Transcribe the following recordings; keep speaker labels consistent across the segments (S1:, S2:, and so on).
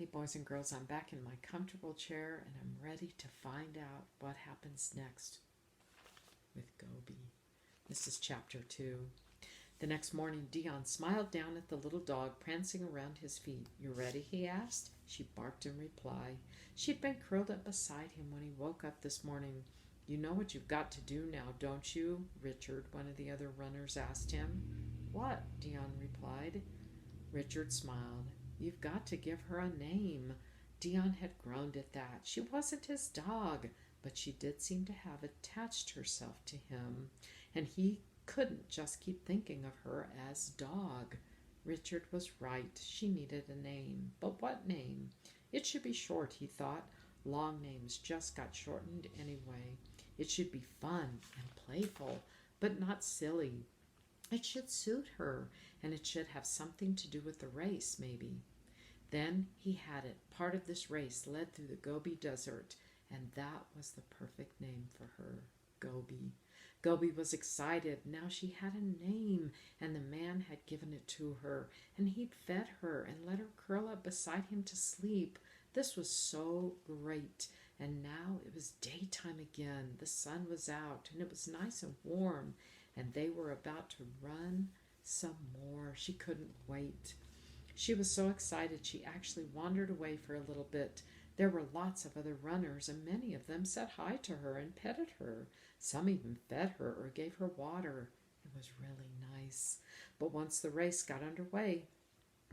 S1: Hey, boys and girls, I'm back in my comfortable chair and I'm ready to find out what happens next with Gobi. This is chapter 2. The next morning, Dion smiled down at the little dog prancing around his feet. You ready? He asked. She barked in reply. She'd been curled up beside him when he woke up this morning. You know what you've got to do now, don't you? Richard, one of the other runners, asked him. What? Dion replied. Richard smiled. You've got to give her a name. Dion had groaned at that. She wasn't his dog, but she did seem to have attached herself to him, and he couldn't just keep thinking of her as dog. Richard was right. She needed a name. But what name? It should be short, he thought. Long names just got shortened anyway. It should be fun and playful, but not silly. It should suit her, and it should have something to do with the race, maybe. Then he had it. Part of this race led through the Gobi Desert, and that was the perfect name for her, Gobi. Gobi was excited. Now she had a name, and the man had given it to her, and he'd fed her and let her curl up beside him to sleep. This was so great. And now it was daytime again. The sun was out, and it was nice and warm, and they were about to run some more. She couldn't wait. She was so excited she actually wandered away for a little bit. There were lots of other runners, and many of them said hi to her and petted her. Some even fed her or gave her water. It was really nice. But once the race got underway,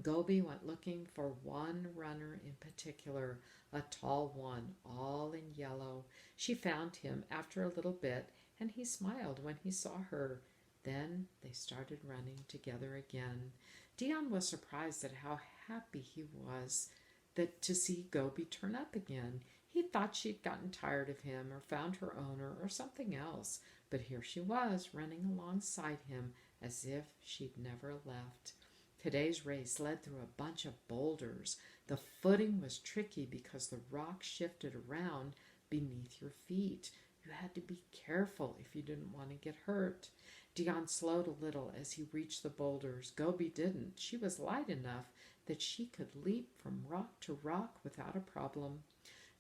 S1: Gobi went looking for one runner in particular, a tall one, all in yellow. She found him after a little bit, and he smiled when he saw her. Then they started running together again. Dion was surprised at how happy he was to see Gobi turn up again. He thought she'd gotten tired of him or found her owner or something else, but here she was running alongside him as if she'd never left. Today's race led through a bunch of boulders. The footing was tricky because the rocks shifted around beneath your feet. You had to be careful if you didn't want to get hurt. Dion slowed a little as he reached the boulders. Gobi didn't. She was light enough that she could leap from rock to rock without a problem.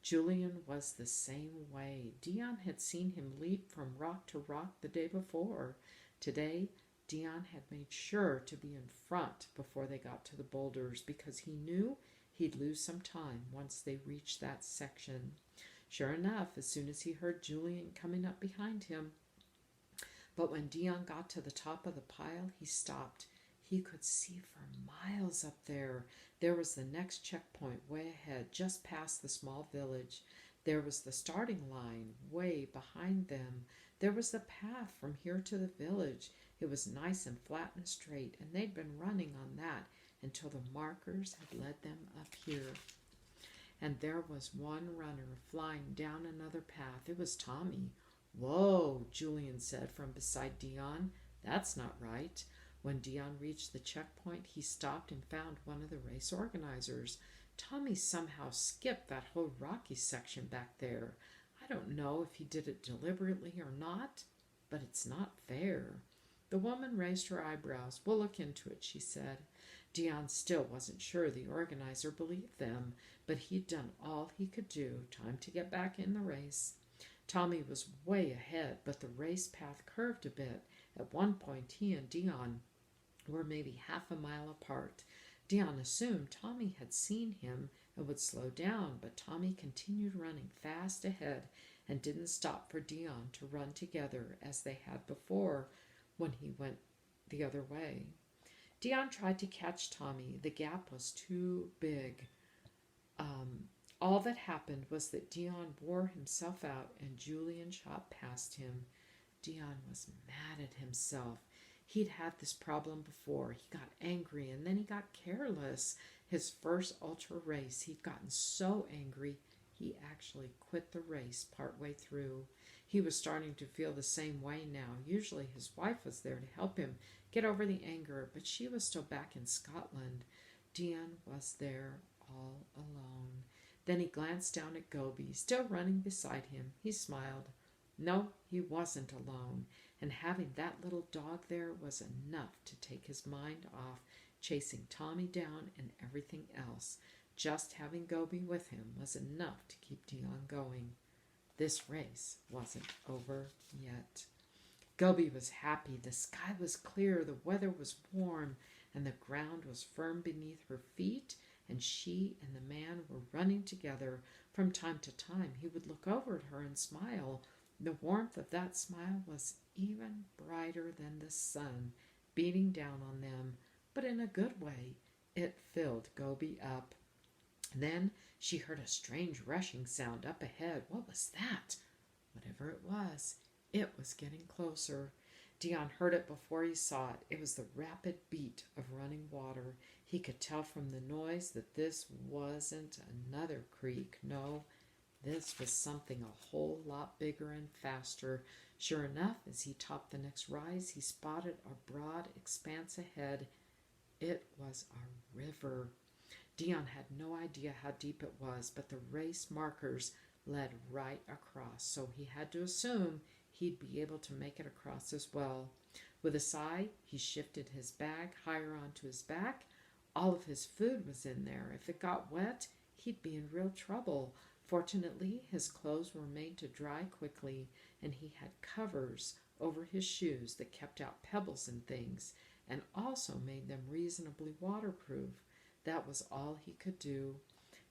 S1: Julian was the same way. Dion had seen him leap from rock to rock the day before. Today, Dion had made sure to be in front before they got to the boulders because he knew he'd lose some time once they reached that section. Sure enough, as soon as he heard Julian coming up behind him. But when Dion got to the top of the pile, he stopped. He could see for miles up there. There was the next checkpoint way ahead, just past the small village. There was the starting line way behind them. There was the path from here to the village. It was nice and flat and straight, and they'd been running on that until the markers had led them up here. And there was one runner flying down another path. It was Tommy. Whoa, Julian said from beside Dion. That's not right. When Dion reached the checkpoint, he stopped and found one of the race organizers. Tommy somehow skipped that whole rocky section back there. I don't know if he did it deliberately or not, but it's not fair. The woman raised her eyebrows. We'll look into it, she said. Dion still wasn't sure the organizer believed them, but he'd done all he could do. Time to get back in the race. Tommy was way ahead, but the race path curved a bit. At one point, he and Dion were maybe half a mile apart. Dion assumed Tommy had seen him and would slow down, but Tommy continued running fast ahead and didn't stop for Dion to run together as they had before when he went the other way. Dion tried to catch Tommy. The gap was too big. All that happened was that Dion wore himself out and Julian shot past him. Dion was mad at himself. He'd had this problem before. He got angry and then he got careless. His first ultra race, he'd gotten so angry he actually quit the race partway through. He was starting to feel the same way now. Usually his wife was there to help him get over the anger, but she was still back in Scotland. Dion was there all alone. Then he glanced down at Gobi, still running beside him. He smiled. No, he wasn't alone, and having that little dog there was enough to take his mind off chasing Tommy down and everything else. Just having Gobi with him was enough to keep Dion going. This race wasn't over yet. Gobi was happy. The sky was clear, the weather was warm, and the ground was firm beneath her feet, and she and the man were running together. From time to time he would look over at her and smile. The warmth of that smile was even brighter than the sun beating down on them, but in a good way. It filled Gobi up. Then she heard a strange rushing sound up ahead. What was that? Whatever it was getting closer. Dion heard it before he saw it. It was the rapid beat of running water. He could tell from the noise that this wasn't another creek. No, this was something a whole lot bigger and faster. Sure enough, as he topped the next rise, he spotted a broad expanse ahead. It was a river. Dion had no idea how deep it was, but the race markers led right across, so he had to assume he'd be able to make it across as well. With a sigh, he shifted his bag higher onto his back. All of his food was in there. If it got wet, he'd be in real trouble. Fortunately, his clothes were made to dry quickly, and he had covers over his shoes that kept out pebbles and things, and also made them reasonably waterproof. That was all he could do.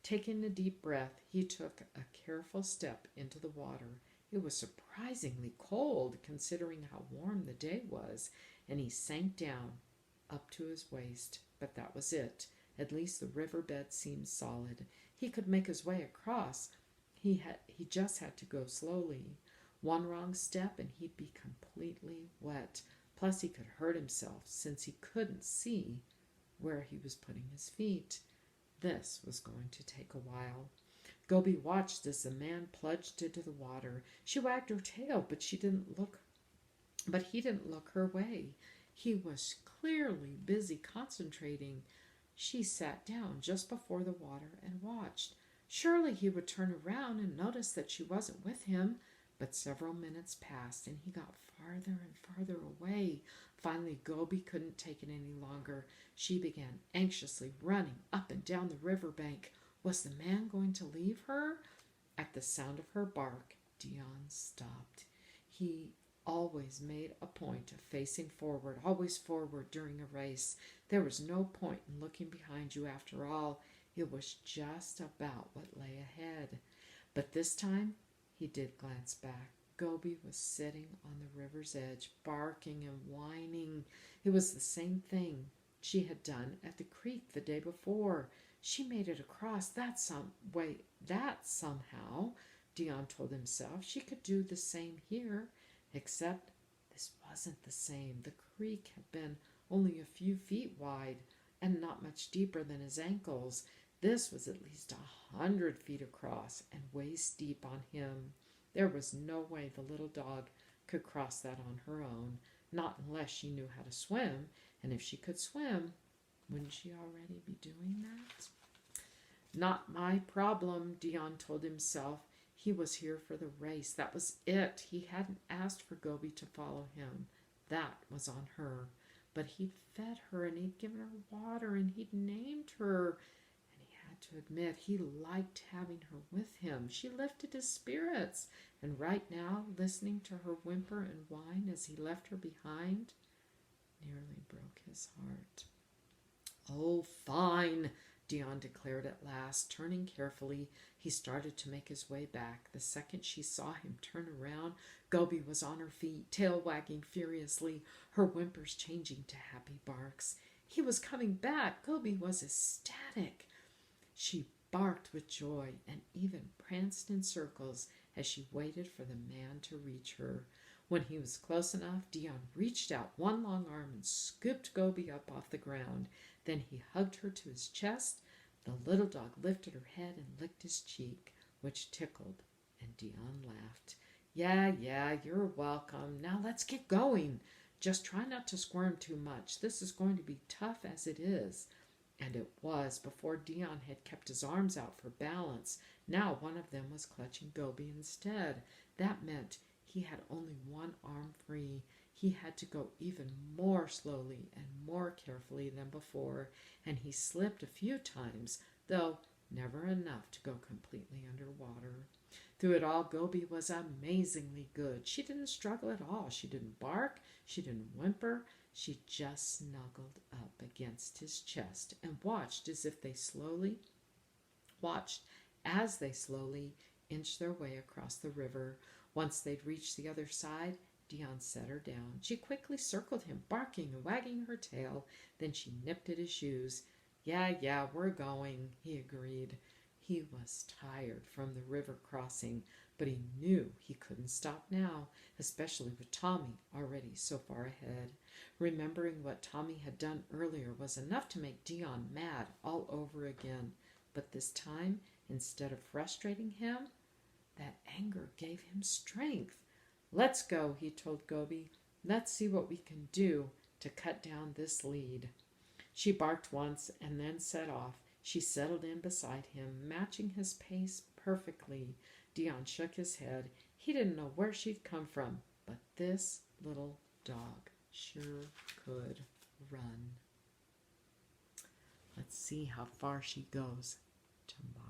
S1: Taking a deep breath, he took a careful step into the water. It was surprisingly cold, considering how warm the day was, and he sank down up to his waist. But that was it. At least the riverbed seemed solid. He could make his way across. He just had to go slowly. One wrong step and he'd be completely wet. Plus he could hurt himself since he couldn't see where he was putting his feet. This was going to take a while. Gobi watched as the man plunged into the water. She wagged her tail, but he didn't look her way. He was clearly busy concentrating. She sat down just before the water and watched. Surely he would turn around and notice that she wasn't with him. But several minutes passed, and he got farther and farther away. Finally, Gobi couldn't take it any longer. She began anxiously running up and down the riverbank. Was the man going to leave her? At the sound of her bark, Dion stopped. He always made a point of facing forward, always forward during a race. There was no point in looking behind you after all. It was just about what lay ahead. But this time, he did glance back. Gobi was sitting on the river's edge, barking and whining. It was the same thing she had done at the creek the day before. She made it across that somehow, Dion told himself. She could do the same here, except this wasn't the same. The creek had been only a few feet wide and not much deeper than his ankles. This was at least 100 feet across and waist deep on him. There was no way the little dog could cross that on her own, not unless she knew how to swim, and if she could swim, wouldn't she already be doing that? Not my problem, Dion told himself. He was here for the race. That was it. He hadn't asked for Gobi to follow him. That was on her. But he'd fed her, and he'd given her water, and he'd named her. To admit he liked having her with him. She lifted his spirits, and right now, listening to her whimper and whine as he left her behind, nearly broke his heart. Oh, fine, Dion declared at last. Turning carefully, he started to make his way back. The second she saw him turn around, Gobi was on her feet, tail wagging furiously, her whimpers changing to happy barks. He was coming back. Gobi was ecstatic. She barked with joy and even pranced in circles as she waited for the man to reach her. When he was close enough, Dion reached out one long arm and scooped Gobi up off the ground. Then he hugged her to his chest. The little dog lifted her head and licked his cheek, which tickled, and Dion laughed. Yeah, you're welcome. Now let's get going. Just try not to squirm too much. This is going to be tough as it is. And it was. Before, Dion had kept his arms out for balance. Now one of them was clutching Gobi instead. That meant he had only one arm free. He had to go even more slowly and more carefully than before, and he slipped a few times, though never enough to go completely underwater. Through it all, Goby was amazingly good. She didn't struggle at all. She didn't bark. She didn't whimper. She just snuggled up against his chest and watched as they slowly inched their way across the river. Once they'd reached the other side, Dion set her down. She quickly circled him, barking and wagging her tail. Then she nipped at his shoes. Yeah, we're going, he agreed. He was tired from the river crossing, but he knew he couldn't stop now, especially with Tommy already so far ahead. Remembering what Tommy had done earlier was enough to make Dion mad all over again. But this time, instead of frustrating him, that anger gave him strength. Let's go, he told Goby. Let's see what we can do to cut down this lead. She barked once and then set off. She settled in beside him, matching his pace perfectly. Dion shook his head. He didn't know where she'd come from, but this little dog sure could run. Let's see how far she goes tomorrow.